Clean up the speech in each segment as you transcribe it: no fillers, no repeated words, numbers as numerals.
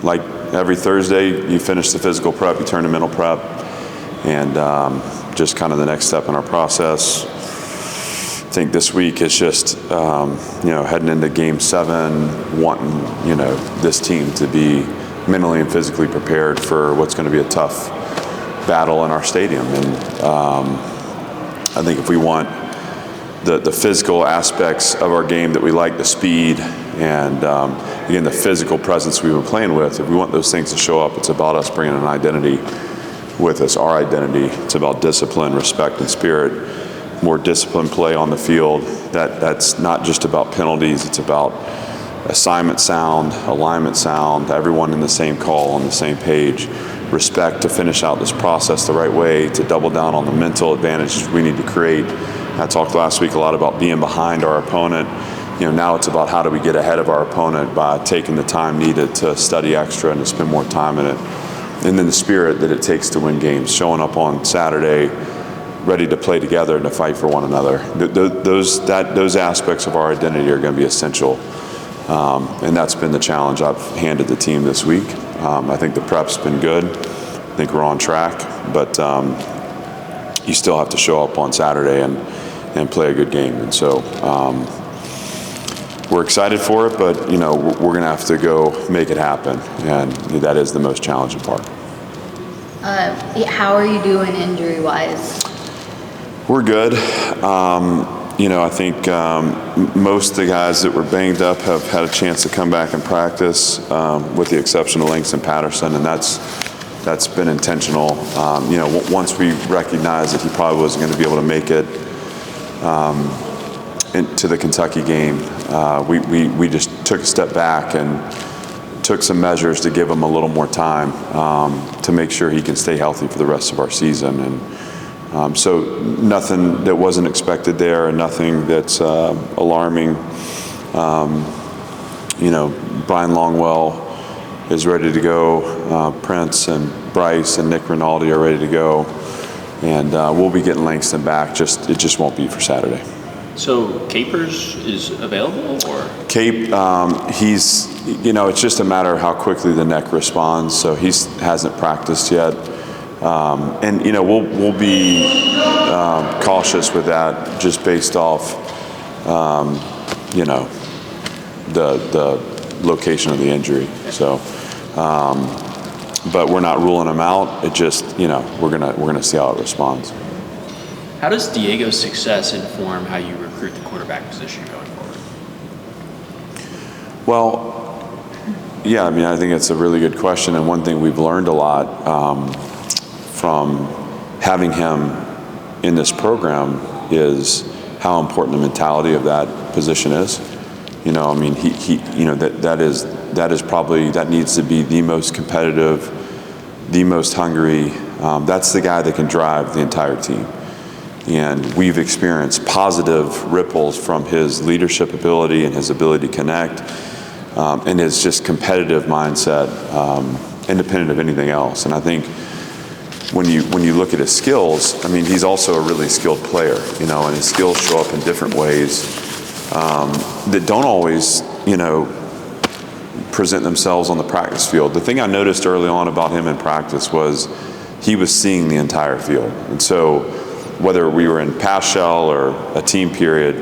like every Thursday, you finish the physical prep, you turn to mental prep, and just kind of the next step in our process. I think this week is just, heading into Game 7, wanting, this team to be mentally and physically prepared for what's going to be a tough battle in our stadium. And I think if we want the physical aspects of our game that we like, the speed, and again, the physical presence we've been playing with, if we want those things to show up, it's about us bringing an identity with us, our identity. It's about discipline, respect, and spirit. More disciplined play on the field. That's not just about penalties. It's about assignment sound, alignment sound, everyone in the same call, on the same page. Respect to finish out this process the right way, to double down on the mental advantages we need to create. I talked last week a lot about being behind our opponent. Now it's about how do we get ahead of our opponent by taking the time needed to study extra and to spend more time in it. And then the spirit that it takes to win games, showing up on Saturday ready to play together and to fight for one another. Those aspects of our identity are going to be essential. And that's been the challenge I've handed the team this week. I think the prep's been good. I think we're on track. But you still have to show up on Saturday and play a good game. And so we're excited for it, but, we're going to have to go make it happen. And that is the most challenging part. How are you doing injury-wise? We're good. I think most of the guys that were banged up have had a chance to come back and practice, with the exception of Langston Patterson, and that's been intentional. Once we recognized that he probably wasn't going to be able to make it into the Kentucky game, we just took a step back and took some measures to give him a little more time to make sure he can stay healthy for the rest of our season. And so nothing that wasn't expected there, and nothing that's alarming. Brian Longwell is ready to go. Prince and Bryce and Nick Rinaldi are ready to go. And we'll be getting Langston back. It just won't be for Saturday. So Capers is available, or? Cape, it's just a matter of how quickly the neck responds. So he hasn't practiced yet. We'll be cautious with that, just based off, the location of the injury. So, but we're not ruling him out. It just, we're gonna see how it responds. How does Diego's success inform how you recruit the quarterback position going forward? Well, yeah, I think it's a really good question, and one thing we've learned a lot from having him in this program is how important the mentality of that position is. That needs to be the most competitive, the most hungry. That's the guy that can drive the entire team. And we've experienced positive ripples from his leadership ability and his ability to connect, and his just competitive mindset, independent of anything else. And I think when you look at his skills, he's also a really skilled player, and his skills show up in different ways that don't always, present themselves on the practice field. The thing I noticed early on about him in practice was he was seeing the entire field. And so whether we were in pass shell or a team period,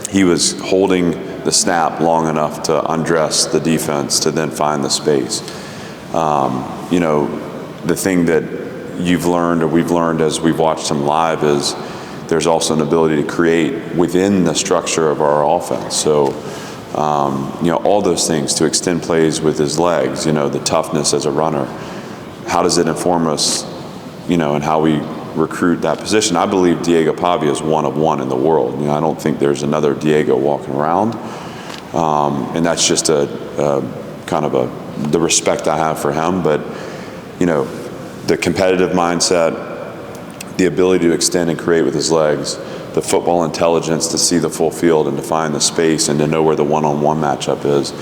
he was holding the snap long enough to undress the defense to then find the space. The thing that you've learned, or we've learned as we've watched him live, is there's also an ability to create within the structure of our offense. So, all those things, to extend plays with his legs, the toughness as a runner, how does it inform us, and how we recruit that position? I believe Diego Pavia is one of one in the world. I don't think there's another Diego walking around. And that's just the respect I have for him. But, the competitive mindset, the ability to extend and create with his legs, the football intelligence to see the full field and to find the space and to know where the one-on-one matchup is,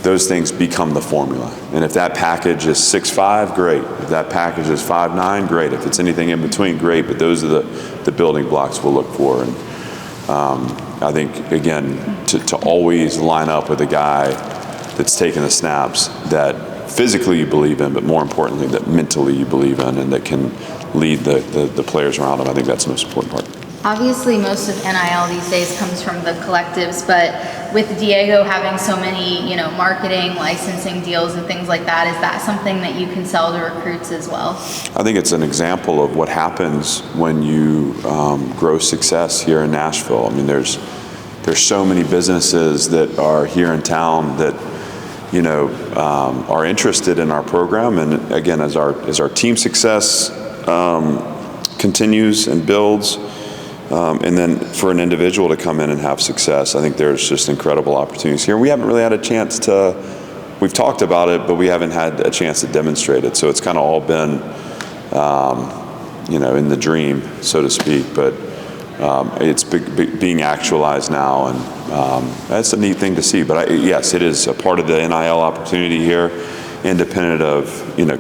those things become the formula. And if that package is 6'5", great. If that package is 5'9", great. If it's anything in between, great. But those are the building blocks we'll look for. And I think, again, to always line up with a guy that's taking the snaps, that physically you believe in, but more importantly, that mentally you believe in and that can lead the players around them. I think that's the most important part. Obviously, most of NIL these days comes from the collectives, but with Diego having so many, marketing, licensing deals and things like that, is that something that you can sell to recruits as well? I think it's an example of what happens when you grow success here in Nashville. I mean, there's so many businesses that are here in town that are interested in our program, and again, as our team success continues and builds. And then for an individual to come in and have success, I think there's just incredible opportunities here. We haven't really had a chance we've talked about it, but we haven't had a chance to demonstrate it. So it's kind of all been, in the dream, so to speak. But it's being actualized now, and that's a neat thing to see. But yes, it is a part of the NIL opportunity here, independent of,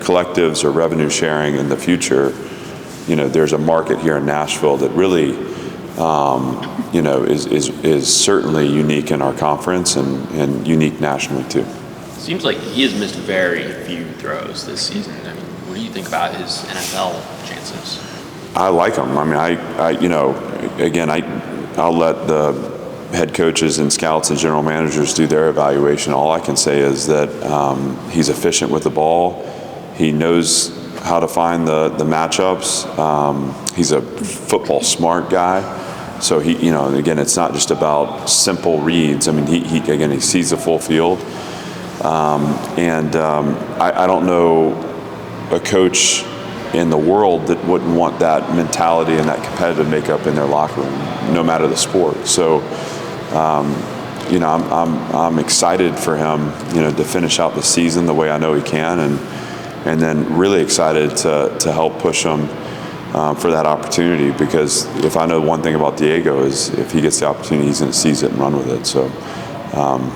collectives or revenue sharing in the future. There's a market here in Nashville that really, is certainly unique in our conference and unique nationally too. Seems like he has missed very few throws this season. I mean, what do you think about his NFL chances? I like him. I mean, I'll let the head coaches and scouts and general managers do their evaluation. All I can say is that he's efficient with the ball. He knows how to find the matchups. He's a football smart guy. So again, it's not just about simple reads. I mean, he sees the full field. I don't know a coach in the world that wouldn't want that mentality and that competitive makeup in their locker room, no matter the sport. So, I'm excited for him, to finish out the season the way I know he can, and then really excited to help push him for that opportunity, because if I know one thing about Diego is if he gets the opportunity, he's going to seize it and run with it. So I'm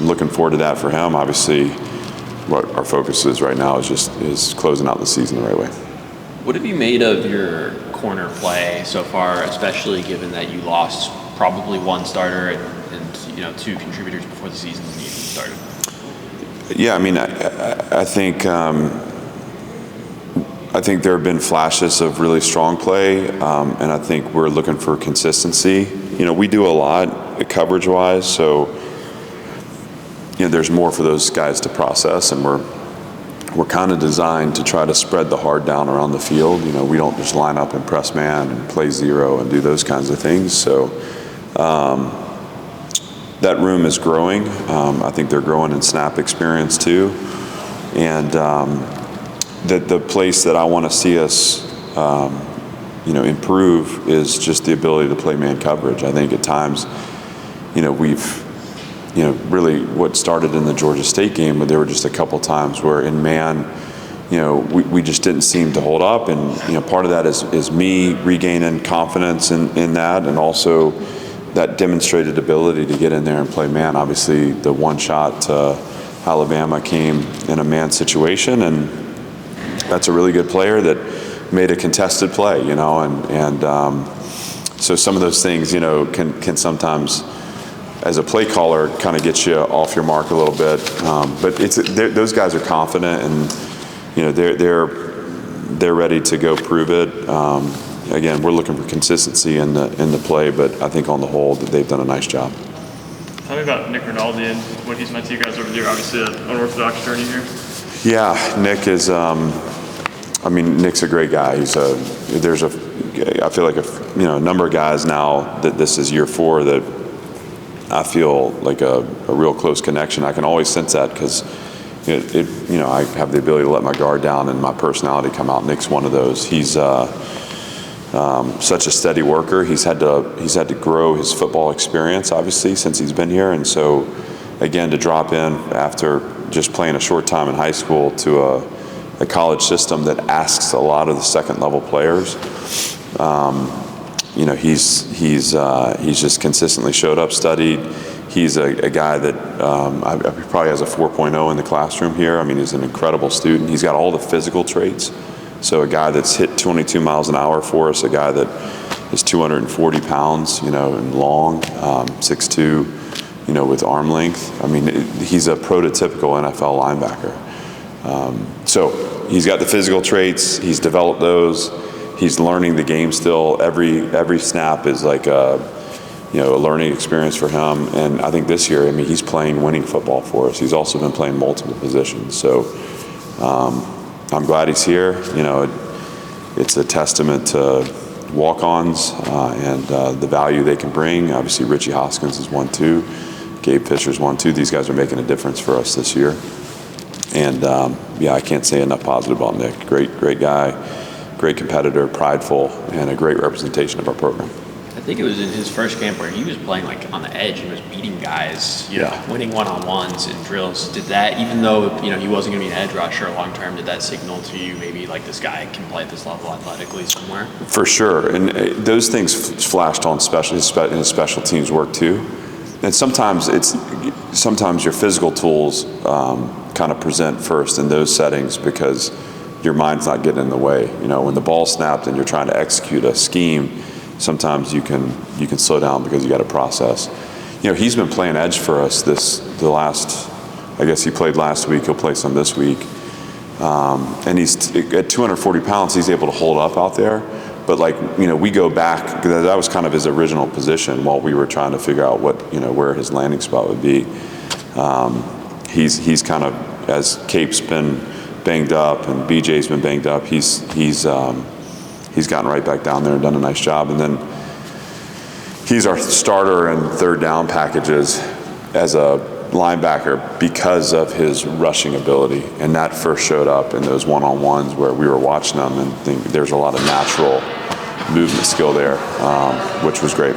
looking forward to that for him. Obviously, what our focus is right now is closing out the season the right way. What have you made of your corner play so far, especially given that you lost probably one starter and two contributors before the season even started? Yeah, I mean, I think there have been flashes of really strong play, and I think we're looking for consistency. We do a lot coverage-wise, so there's more for those guys to process, and we're kind of designed to try to spread the hard down around the field. We don't just line up and press man and play zero and do those kinds of things. So that room is growing. I think they're growing in snap experience too, and the place that I want to see us, improve is just the ability to play man coverage. I think at times, we've, really what started in the Georgia State game, but there were just a couple times where in man, we just didn't seem to hold up, and part of that is me regaining confidence in that, and also that demonstrated ability to get in there and play man. Obviously, the one shot to Alabama came in a man situation, and that's a really good player that made a contested play, and so some of those things, can sometimes, as a play caller, kind of get you off your mark a little bit. But those guys are confident, and they're ready to go prove it. Again, we're looking for consistency in the play, but I think on the whole that they've done a nice job. Tell me about Nick Raldi and what he's meant to you guys over there. Obviously, an unorthodox journey here. Yeah, Nick is. Nick's a great guy. I feel like a number of guys now that this is year 4 that I feel like a real close connection. I can always sense that because I have the ability to let my guard down and my personality come out. Nick's one of those. He's such a steady worker. He's had to grow his football experience, obviously, since he's been here, and so again, to drop in after just playing a short time in high school to a college system that asks a lot of the second level players. He's just consistently showed up, studied. He's a guy that he probably has a 4.0 in the classroom here. He's an incredible student. He's got all the physical traits. So a guy that's hit 22 miles an hour for us, a guy that is 240 pounds, and long, 6'2", with arm length. He's a prototypical NFL linebacker. So he's got the physical traits. He's developed those. He's learning the game still. Every snap is like a learning experience for him. And I think this year, I mean, he's playing winning football for us. He's also been playing multiple positions. So I'm glad he's here. It's a testament to walk-ons and the value they can bring. Obviously, Richie Hoskins is one too. Gabe Fisher's one too. These guys are making a difference for us this year. And I can't say enough positive about Nick. Great guy, great competitor, prideful, and a great representation of our program. I think it was in his first camp where he was playing like on the edge and was beating guys, winning one-on-ones and drills. Did that, even though he wasn't going to be an edge rusher long term, did that signal to you maybe like this guy can play at this level athletically somewhere? For sure, and those things flashed on in special teams work too. And sometimes your physical tools kind of present first in those settings because your mind's not getting in the way. When the ball snapped and you're trying to execute a scheme, sometimes you can slow down because you got to process. He's been playing edge for us I guess he played last week, he'll play some this week. And he's at 240 pounds, he's able to hold up out there. But we go back, that was kind of his original position while we were trying to figure out where his landing spot would be. He's kind of, as Cape's been banged up and BJ's been banged up, he's gotten right back down there and done a nice job. And then he's our starter in third down packages as a linebacker because of his rushing ability. And that first showed up in those one-on-ones where we were watching them and think there's a lot of natural movement skill there, which was great.